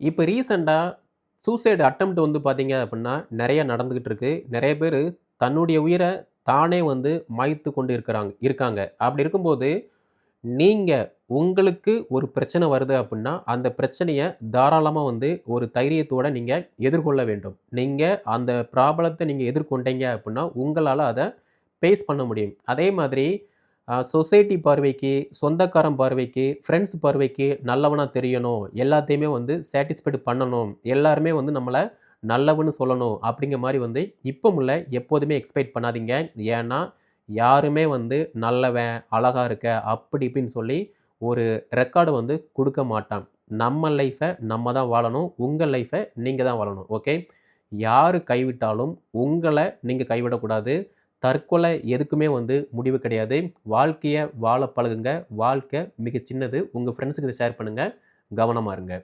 இப்ப ரீசென்ட்டா suicide attempt வந்து பார்த்தீங்க அப்டின்னா, நெறைய நடந்துகிட்டு இருக்கு. நெறைய பேரு தன்னுடைய உயிர தானே வந்து மாய்த்து கொண்டு இருக்காங்க. அப்படி இருக்கும்போது, நீங்க உங்களுக்கு ஒரு பிரச்சனை வருது அப்டின்னா, அந்த பிரச்சனைய தாராளமா வந்து ஒரு தைரியத்தோட நீங்க எதிர்கொள்ள வேண்டும். நீங்க அந்த ப்ராப்ளத்த நீங்க எதிர்கொண்டீங்க அப்டின்னா, உங்களால அத ஃபேஸ் பண்ண முடியும். அதே மாதிரி சொசைட்டி பார்வைக்கு, சொந்தக்காரன் பார்வைக்கு, ஃப்ரெண்ட்ஸ் பார்வைக்கு நல்லவனா தெரியணும். எல்லாத்தையுமே வந்து சாட்டிஸ்ஃபைட் பண்ணணும். எல்லாருமே வந்து நம்மள நல்லவன்னு சொல்லணும். அப்படிங்கிற மாரி வந்து இப்பவும் இல்ல, எப்போதுமே எக்ஸ்பெக்ட் பண்ணாதீங்க. ஏன்னா, யாருமே வந்து நல்லவன், அழகா இருக்க, அப்படி இப்படின்னு சொல்லி ஒரு ரெக்கார்டு வந்து குடுக்க மாட்டான். நம்ம லைஃப நம்ம தான் வாழணும். உங்க லைஃப நீங்க தான் வாழணும். ஓகே. யாரு கைவிட்டாலும் உங்கள நீங்க கைவிடக்கூடாது. தற்கொலை எதுக்குமே வந்து முடிவு கிடையாது. வாழ்க்கைய வாழ பழகுங்க. வாழ்க்கை மிகச் சின்னது. உங்க ஃப்ரெண்ட்ஸ்க்கு இத ஷேர் பண்ணுங்க. கவனமா இருங்க.